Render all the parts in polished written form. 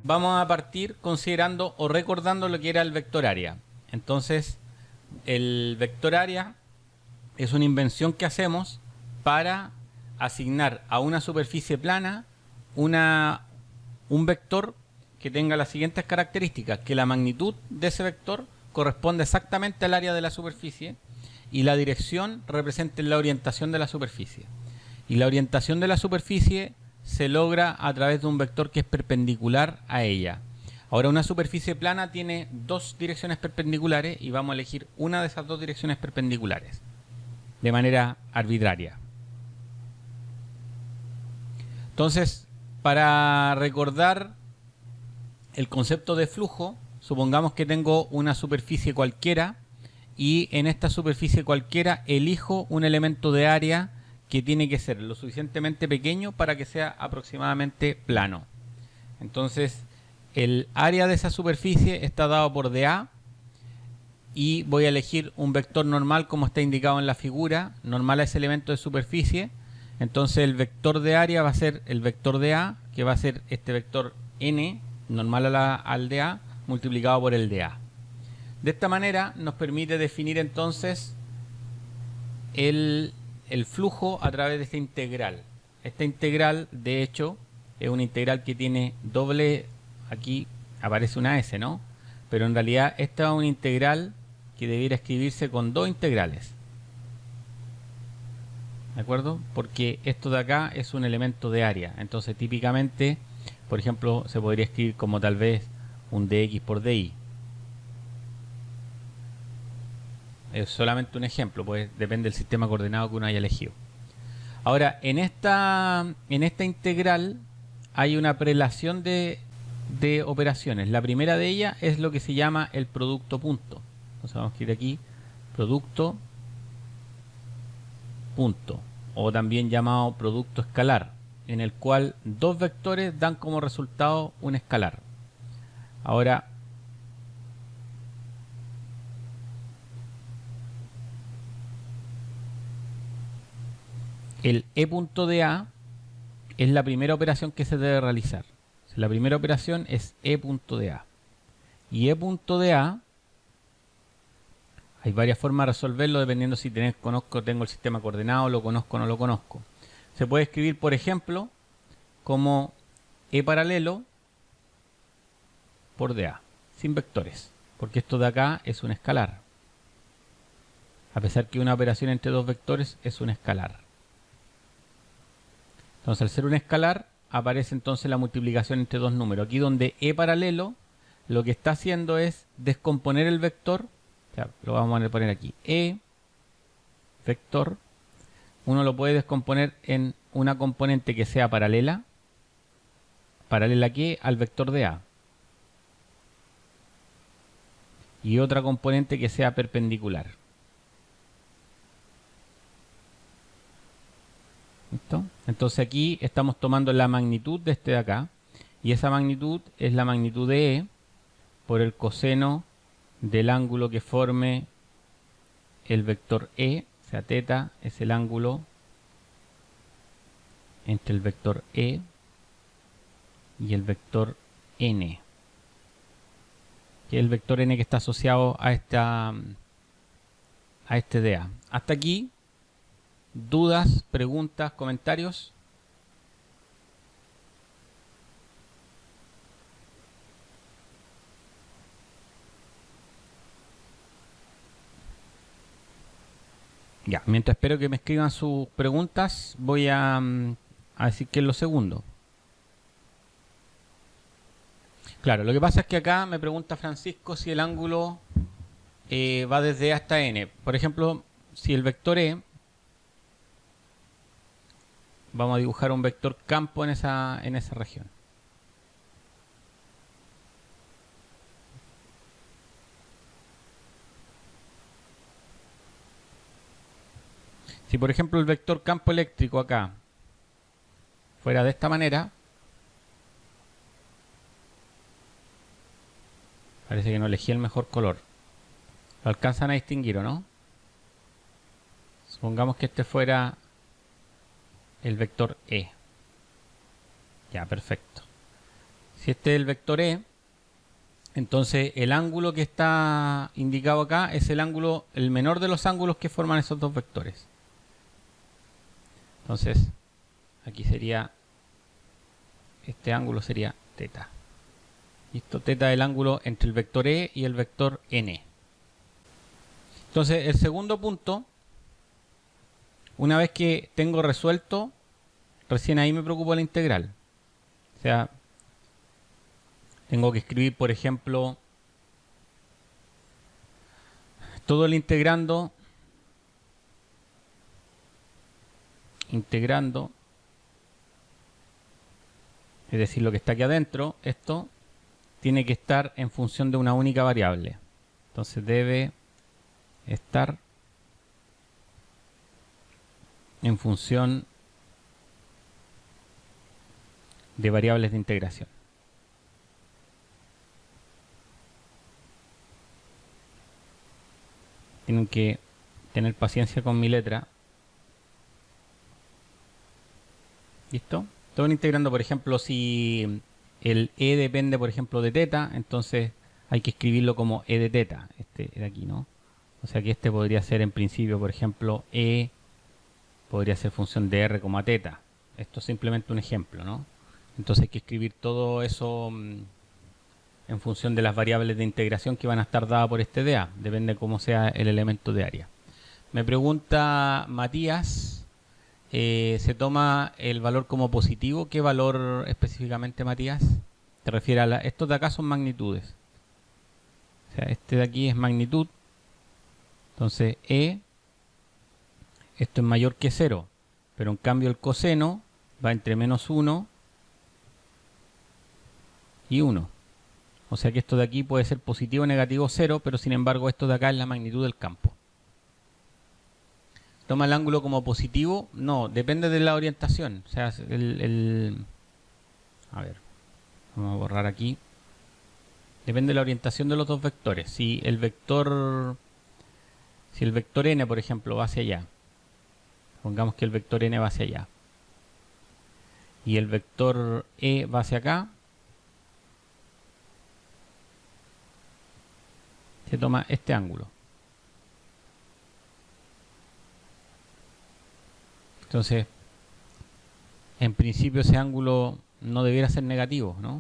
Vamos a partir considerando o recordando lo que era el vector área. Entonces, el vector área es una invención que hacemos para asignar a una superficie plana un vector que tenga las siguientes características: que la magnitud de ese vector corresponde exactamente al área de la superficie y la dirección represente la orientación de la superficie. Y la orientación de la superficie se logra a través de un vector que es perpendicular a ella. Ahora, una superficie plana tiene dos direcciones perpendiculares y vamos a elegir una de esas dos direcciones perpendiculares de manera arbitraria. Entonces, para recordar el concepto de flujo, supongamos que tengo una superficie cualquiera y en esta superficie cualquiera elijo un elemento de área que tiene que ser lo suficientemente pequeño para que sea aproximadamente plano. Entonces, el área de esa superficie está dado por dA y voy a elegir un vector normal como está indicado en la figura, normal a ese elemento de superficie. Entonces el vector de área va a ser el vector de A, que va a ser este vector n, normal al de A, multiplicado por el de A. De esta manera nos permite definir entonces el flujo a través de esta integral. Esta integral, de hecho, es una integral que tiene doble, aquí aparece una S, ¿no? Pero en realidad esta es una integral que debiera escribirse con dos integrales. ¿De acuerdo? Porque esto de acá es un elemento de área. Entonces típicamente, por ejemplo, se podría escribir como tal vez un dx por dy. Es solamente un ejemplo, pues depende del sistema coordenado que uno haya elegido. Ahora, en esta integral hay una prelación de operaciones. La primera de ellas es lo que se llama el producto punto. Entonces vamos a escribir aquí producto punto, o también llamado producto escalar, en el cual dos vectores dan como resultado un escalar. Ahora, el e punto de A es la primera operación que se debe realizar. La primera operación es e punto de A. Y e punto de A, hay varias formas de resolverlo dependiendo si tengo el sistema coordenado, lo conozco o no lo conozco. Se puede escribir, por ejemplo, como e paralelo por dA, sin vectores, porque esto de acá es un escalar. A pesar que una operación entre dos vectores es un escalar. Entonces, al ser un escalar, aparece entonces la multiplicación entre dos números. Aquí donde e paralelo, lo que está haciendo es descomponer el vector. O sea, lo vamos a poner aquí. E vector. Uno lo puede descomponer en una componente que sea paralela. ¿Paralela a qué? Al vector de A. Y otra componente que sea perpendicular. ¿Listo? Entonces aquí estamos tomando la magnitud de este de acá. Y esa magnitud es la magnitud de E por el coseno del ángulo que forme el vector E. O sea, teta es el ángulo entre el vector E y el vector N. Que es el vector N que está asociado a este DA. Hasta aquí, dudas, preguntas, comentarios. Ya, mientras espero que me escriban sus preguntas, voy a decir que es lo segundo. Claro, lo que pasa es que acá me pregunta Francisco si el ángulo va desde E hasta N. Por ejemplo, si el vector E, vamos a dibujar un vector campo en esa región. Si por ejemplo el vector campo eléctrico acá fuera de esta manera, parece que no elegí el mejor color. ¿Lo alcanzan a distinguir o no? Supongamos que este fuera el vector E. Ya, perfecto. Si este es el vector E, entonces el ángulo que está indicado acá es el ángulo, el menor de los ángulos que forman esos dos vectores. Entonces, aquí sería, este ángulo sería θ. ¿Listo? θ es el ángulo entre el vector E y el vector N. Entonces, el segundo punto, una vez que tengo resuelto, recién ahí me preocupo la integral. O sea, tengo que escribir, por ejemplo, todo el integrando, es decir, lo que está aquí adentro, esto tiene que estar en función de una única variable. Entonces debe estar en función de variables de integración. Tienen que tener paciencia con mi letra. ¿Listo? Estoy integrando, por ejemplo, si el E depende, por ejemplo, de θ, entonces hay que escribirlo como E de θ. Este de aquí, ¿no? O sea que este podría ser en principio, por ejemplo, E podría ser función de R, θ. Esto es simplemente un ejemplo, ¿no? Entonces hay que escribir todo eso en función de las variables de integración que van a estar dadas por este dA. Depende de cómo sea el elemento de área. Me pregunta Matías, ¿se toma el valor como positivo? ¿Qué valor específicamente, Matías? ¿Te refieres a estos de acá son magnitudes? O sea, este de aquí es magnitud. Entonces, E, esto es mayor que 0. Pero en cambio el coseno va entre menos 1 y 1. O sea que esto de aquí puede ser positivo o negativo 0, pero sin embargo esto de acá es la magnitud del campo. ¿Toma el ángulo como positivo? No, depende de la orientación. O sea, a ver, vamos a borrar aquí. Depende de la orientación de los dos vectores. Si el vector n, por ejemplo, va hacia allá. Pongamos que el vector n va hacia allá. Y el vector e va hacia acá. Se toma este ángulo. Entonces, en principio ese ángulo no debiera ser negativo, ¿no?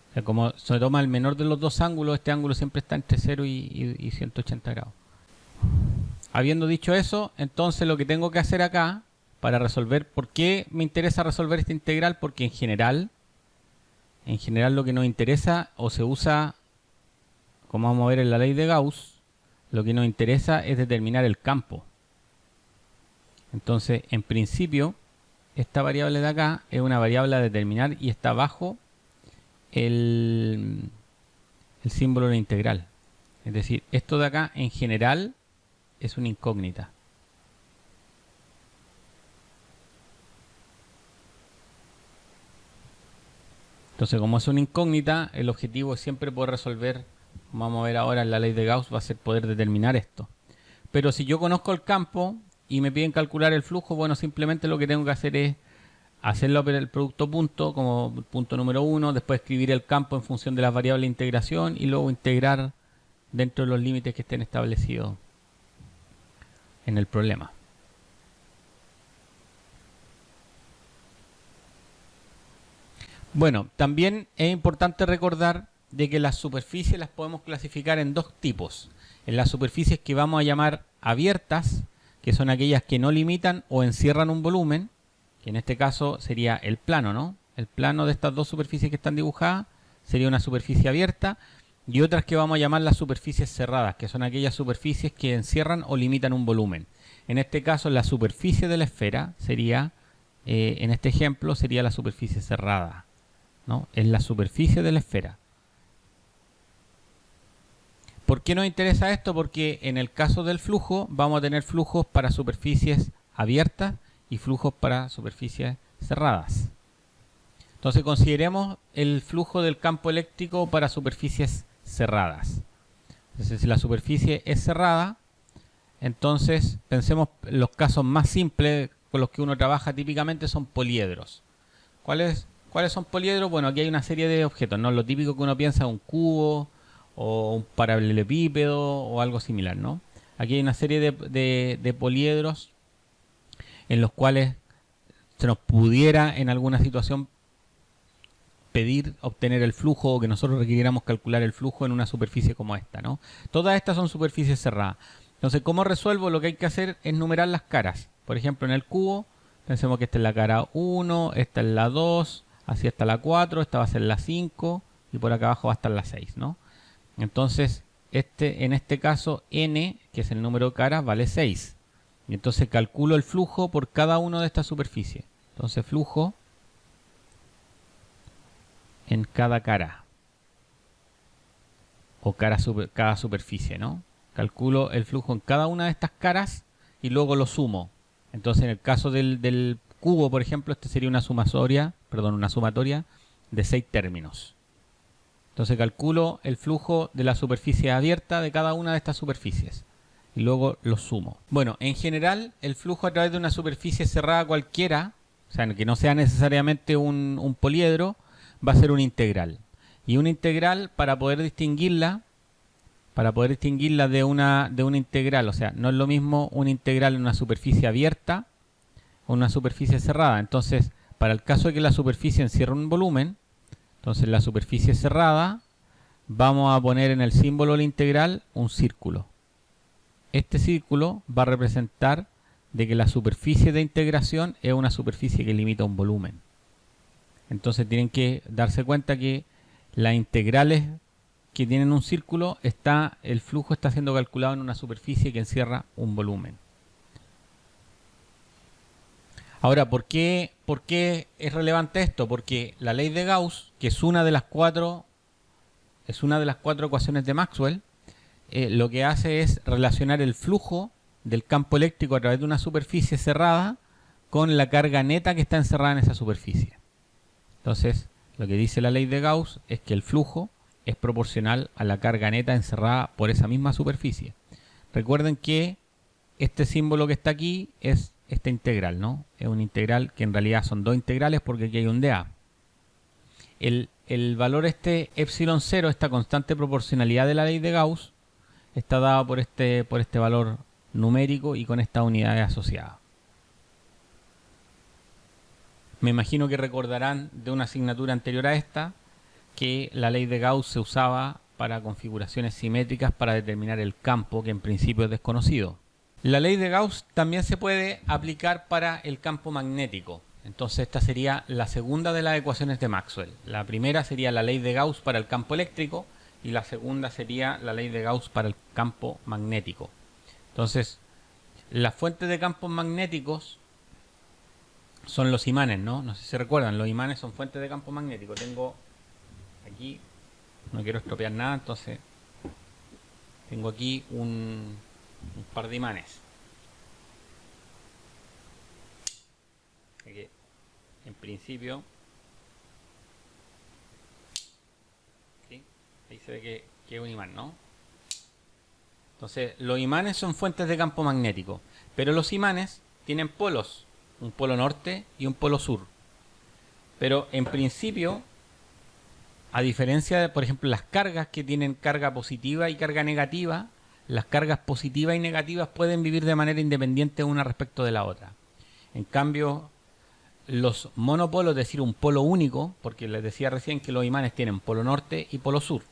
O sea, como se toma el menor de los dos ángulos, este ángulo siempre está entre 0 y 180 grados. Habiendo dicho eso, entonces lo que tengo que hacer acá para resolver, ¿por qué me interesa resolver esta integral? Porque en general lo que nos interesa o se usa, como vamos a ver en la ley de Gauss, lo que nos interesa es determinar el campo. Entonces, en principio, esta variable de acá es una variable a determinar y está bajo el símbolo de la integral. Es decir, esto de acá en general es una incógnita. Entonces, como es una incógnita, el objetivo es siempre poder resolver, vamos a ver ahora en la ley de Gauss, va a ser poder determinar esto. Pero si yo conozco el campo y me piden calcular el flujo, bueno, simplemente lo que tengo que hacer es hacerlo el producto punto como punto número 1, después escribir el campo en función de las variables de integración y luego integrar dentro de los límites que estén establecidos en el problema. Bueno, también es importante recordar de que las superficies las podemos clasificar en dos tipos. En las superficies que vamos a llamar abiertas, que son aquellas que no limitan o encierran un volumen, que en este caso sería el plano, ¿no? El plano de estas dos superficies que están dibujadas sería una superficie abierta, y otras que vamos a llamar las superficies cerradas, que son aquellas superficies que encierran o limitan un volumen. En este caso, la superficie de la esfera sería, en este ejemplo, sería la superficie cerrada, ¿no? Es la superficie de la esfera. ¿Por qué nos interesa esto? Porque en el caso del flujo vamos a tener flujos para superficies abiertas y flujos para superficies cerradas. Entonces consideremos el flujo del campo eléctrico para superficies cerradas. Entonces, si la superficie es cerrada, entonces pensemos los casos más simples con los que uno trabaja típicamente son poliedros. ¿Cuáles son poliedros? Bueno, aquí hay una serie de objetos, ¿no? Lo típico que uno piensa, un cubo o un paralelepípedo o algo similar, ¿no? Aquí hay una serie de poliedros en los cuales se nos pudiera en alguna situación pedir obtener el flujo o que nosotros requiriéramos calcular el flujo en una superficie como esta, ¿no? Todas estas son superficies cerradas. Entonces, ¿cómo resuelvo? Lo que hay que hacer es numerar las caras. Por ejemplo, en el cubo, pensemos que esta es la cara 1, esta es la 2, así está la 4, esta va a ser la 5 y por acá abajo va a estar la 6, ¿no? Entonces, en este caso, n, que es el número de caras, vale 6. Y entonces calculo el flujo por cada una de estas superficies. Entonces, flujo en cada cara. O cada superficie, ¿no? Calculo el flujo en cada una de estas caras y luego lo sumo. Entonces, en el caso del cubo, por ejemplo, este sería una sumatoria de 6 términos. Entonces calculo el flujo de la superficie abierta de cada una de estas superficies y luego lo sumo. Bueno, en general el flujo a través de una superficie cerrada cualquiera, o sea, que no sea necesariamente un poliedro, va a ser una integral. Y una integral, para poder distinguirla de una integral, o sea, no es lo mismo una integral en una superficie abierta o una superficie cerrada. Entonces, para el caso de que la superficie encierre un volumen, entonces la superficie cerrada, vamos a poner en el símbolo de la integral un círculo. Este círculo va a representar de que la superficie de integración es una superficie que limita un volumen. Entonces tienen que darse cuenta que las integrales que tienen un círculo, el flujo está siendo calculado en una superficie que encierra un volumen. Ahora, ¿por qué es relevante esto? Porque la ley de Gauss, que es una de las cuatro ecuaciones de Maxwell, lo que hace es relacionar el flujo del campo eléctrico a través de una superficie cerrada con la carga neta que está encerrada en esa superficie. Entonces, lo que dice la ley de Gauss es que el flujo es proporcional a la carga neta encerrada por esa misma superficie. Recuerden que este símbolo que está aquí es esta integral, ¿no? Es una integral que en realidad son dos integrales porque aquí hay un dA. El valor epsilon 0, esta constante proporcionalidad de la ley de Gauss, está dado por este valor numérico y con estas unidades asociadas. Me imagino que recordarán de una asignatura anterior a esta que la ley de Gauss se usaba para configuraciones simétricas para determinar el campo, que en principio es desconocido. La ley de Gauss también se puede aplicar para el campo magnético. Entonces esta sería la segunda de las ecuaciones de Maxwell. La primera sería la ley de Gauss para el campo eléctrico y la segunda sería la ley de Gauss para el campo magnético. Entonces, las fuentes de campos magnéticos son los imanes, ¿no? No sé si se recuerdan, los imanes son fuentes de campo magnético. Tengo aquí, no quiero estropear nada, entonces tengo aquí un par de imanes. Aquí, en principio, ¿sí? Ahí se ve que es un imán, ¿no? Entonces, los imanes son fuentes de campo magnético, pero los imanes tienen polos, un polo norte y un polo sur. Pero en principio, a diferencia de, por ejemplo, las cargas que tienen carga positiva y carga negativa, las cargas positivas y negativas pueden vivir de manera independiente una respecto de la otra. En cambio, los monopolos, es decir, un polo único, porque les decía recién que los imanes tienen polo norte y polo sur.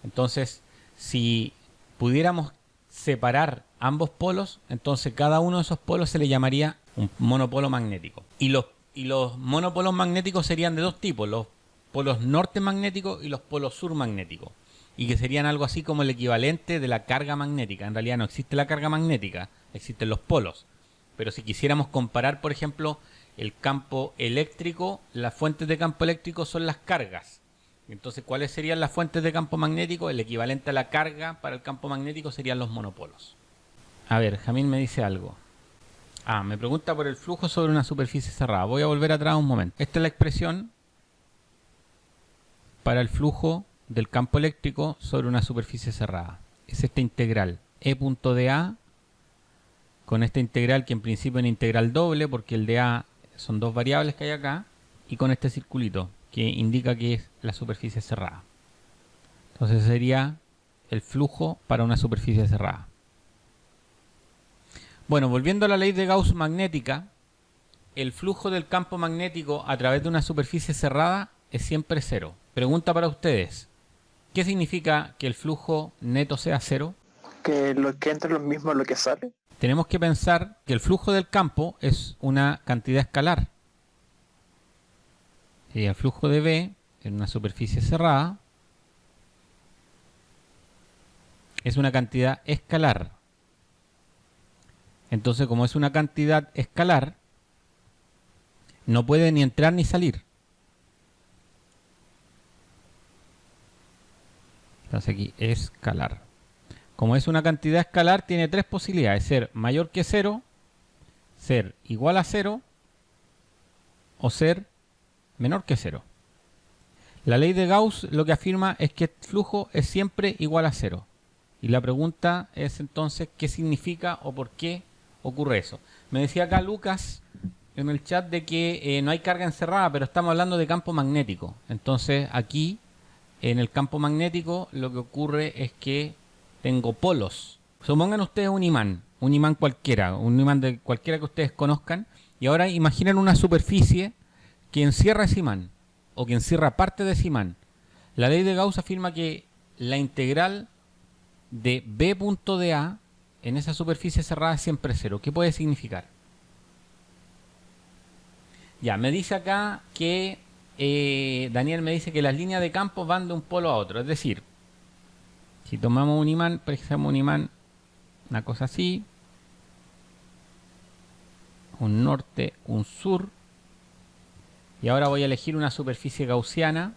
Entonces, si pudiéramos separar ambos polos, entonces cada uno de esos polos se le llamaría un monopolo magnético. Y los monopolos magnéticos serían de dos tipos, los polos norte magnéticos y los polos sur magnéticos. Y que serían algo así como el equivalente de la carga magnética. En realidad no existe la carga magnética, existen los polos. Pero si quisiéramos comparar, por ejemplo, el campo eléctrico, las fuentes de campo eléctrico son las cargas. Entonces, ¿cuáles serían las fuentes de campo magnético? El equivalente a la carga para el campo magnético serían los monopolos. A ver, Jamil me dice algo. Me pregunta por el flujo sobre una superficie cerrada. Voy a volver atrás un momento. Esta es la expresión para el flujo del campo eléctrico sobre una superficie cerrada. es esta integral. E punto de A con esta integral que en principio es una integral doble porque el de A son dos variables que hay acá y con este circulito que indica que es la superficie cerrada. Entonces sería el flujo para una superficie cerrada. Bueno, volviendo a la ley de Gauss magnética, el flujo del campo magnético a través de una superficie cerrada es siempre cero. Pregunta para ustedes, ¿qué significa que el flujo neto sea cero? Que lo que entra es lo mismo lo que sale. Tenemos que pensar que el flujo del campo es una cantidad escalar. Y el flujo de B en una superficie cerrada es una cantidad escalar. Entonces, como es una cantidad escalar, no puede ni entrar ni salir. Entonces aquí, escalar. Como es una cantidad escalar, tiene tres posibilidades. Ser mayor que cero, ser igual a cero o ser menor que cero. La ley de Gauss lo que afirma es que el flujo es siempre igual a cero. Y la pregunta es entonces, ¿qué significa o por qué ocurre eso? Me decía acá Lucas en el chat de que no hay carga encerrada, pero estamos hablando de campo magnético. Entonces aquí, en el campo magnético, lo que ocurre es que tengo polos. Supongan ustedes un imán cualquiera, un imán de cualquiera que ustedes conozcan, y ahora imaginen una superficie que encierra ese imán, o que encierra parte de ese imán. La ley de Gauss afirma que la integral de B punto de A en esa superficie cerrada es siempre cero. ¿Qué puede significar? Ya, me dice acá que Daniel me dice que las líneas de campo van de un polo a otro. Es decir, si tomamos un imán, por ejemplo un imán, una cosa así, un norte, un sur, y ahora voy a elegir una superficie gaussiana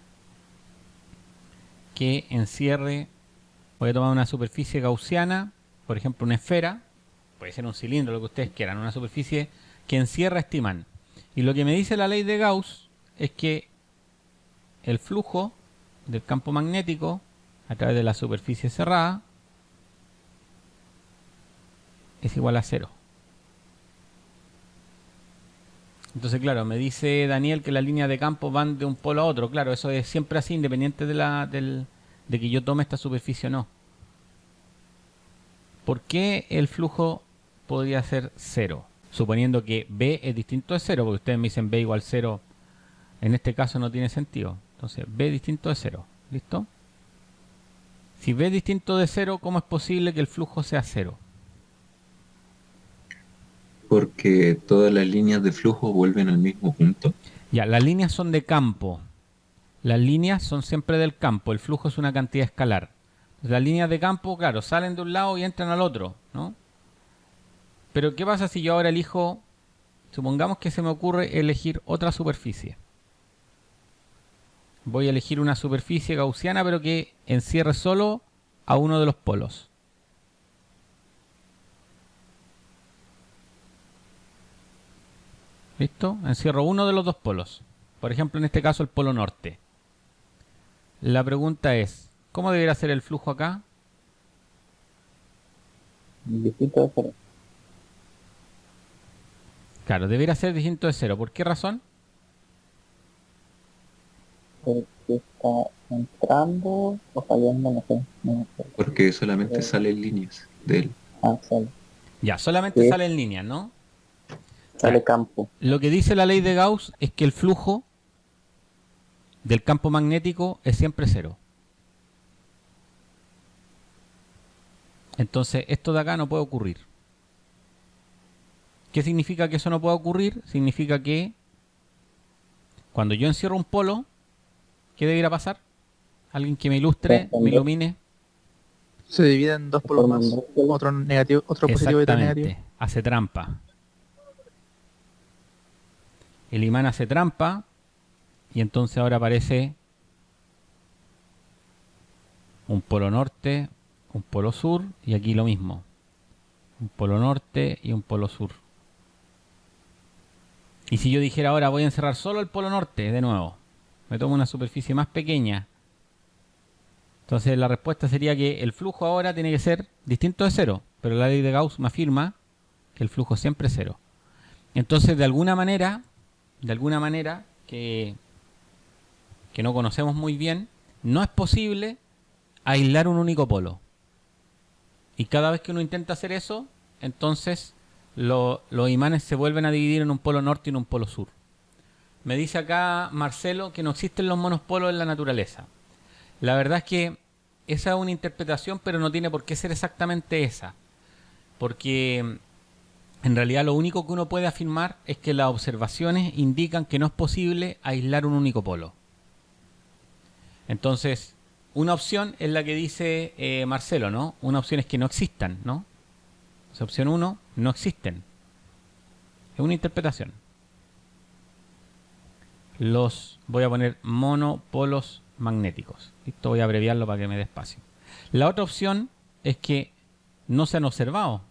que encierre, voy a tomar una superficie gaussiana, por ejemplo una esfera, puede ser un cilindro, lo que ustedes quieran, una superficie que encierra este imán. Y lo que me dice la ley de Gauss es que el flujo del campo magnético a través de la superficie cerrada es igual a cero. Entonces, claro, me dice Daniel que las líneas de campo van de un polo a otro. Claro, eso es siempre así, independiente de que yo tome esta superficie o no. ¿Por qué el flujo podría ser cero? Suponiendo que B es distinto de cero, porque ustedes me dicen B igual cero, en este caso no tiene sentido. Entonces, B distinto de cero. ¿Listo? Si B es distinto de cero, ¿cómo es posible que el flujo sea cero? Porque todas las líneas de flujo vuelven al mismo punto. Ya, las líneas son de campo. Las líneas son siempre del campo. El flujo es una cantidad escalar. Las líneas de campo, claro, salen de un lado y entran al otro, ¿no? Pero ¿qué pasa si yo ahora elijo, supongamos que se me ocurre elegir otra superficie? Voy a elegir una superficie gaussiana, pero que encierre solo a uno de los polos. ¿Listo? Encierro uno de los dos polos. Por ejemplo, en este caso el polo norte. La pregunta es, ¿cómo debería ser el flujo acá? Distinto de cero. Claro, debería ser distinto de cero. ¿Por qué razón? Porque está entrando o saliendo, no sé. No sé. Porque solamente salen líneas de él. Ah, sale. Ya, solamente Sí. sale en línea, ¿no? Sale Ya. campo. Lo que dice la ley de Gauss es que el flujo del campo magnético es siempre cero. Entonces, esto de acá no puede ocurrir. ¿Qué significa que eso no puede ocurrir? Significa que cuando yo encierro un polo, ¿qué debería pasar? Alguien que me ilustre, me ilumine. Se divide en dos polos más. Otro negativo, otro positivo y otro negativo. Exactamente, hace trampa. El imán hace trampa y entonces ahora aparece un polo norte, un polo sur y aquí lo mismo. Un polo norte y un polo sur. Y si yo dijera ahora voy a encerrar solo el polo norte de nuevo, me tomo una superficie más pequeña, Entonces la respuesta sería que el flujo ahora tiene que ser distinto de cero, pero la ley de Gauss me afirma que el flujo siempre es cero. Entonces de alguna manera que no conocemos muy bien, no es posible aislar un único polo. Y cada vez que uno intenta hacer eso, entonces los imanes se vuelven a dividir en un polo norte y en un polo sur. Me dice acá Marcelo que no existen los monopolos en la naturaleza. La verdad es que esa es una interpretación, pero no tiene por qué ser exactamente esa. Porque en realidad lo único que uno puede afirmar es que las observaciones indican que no es posible aislar un único polo. Entonces, una opción es la que dice Marcelo, ¿no? Una opción es que no existan, ¿no? O sea, opción 1, no existen. Es una interpretación. Los voy a poner monopolos magnéticos. Esto voy a abreviarlo para que me dé espacio. La otra opción es que no se han observado.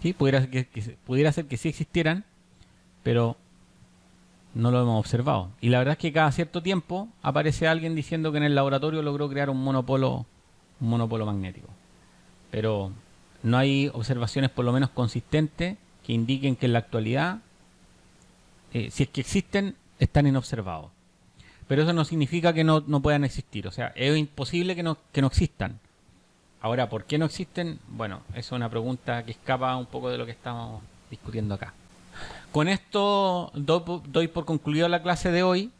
¿Sí? Pudiera ser que sí existieran, pero no lo hemos observado. Y la verdad es que cada cierto tiempo aparece alguien diciendo que en el laboratorio logró crear un monopolo magnético. Pero no hay observaciones por lo menos consistentes que indiquen que en la actualidad, si es que existen, están inobservados. Pero eso no significa que no puedan existir. O sea, es imposible que no existan. Ahora, ¿por qué no existen? Bueno, esa es una pregunta que escapa un poco de lo que estamos discutiendo acá. Con esto doy por concluida la clase de hoy.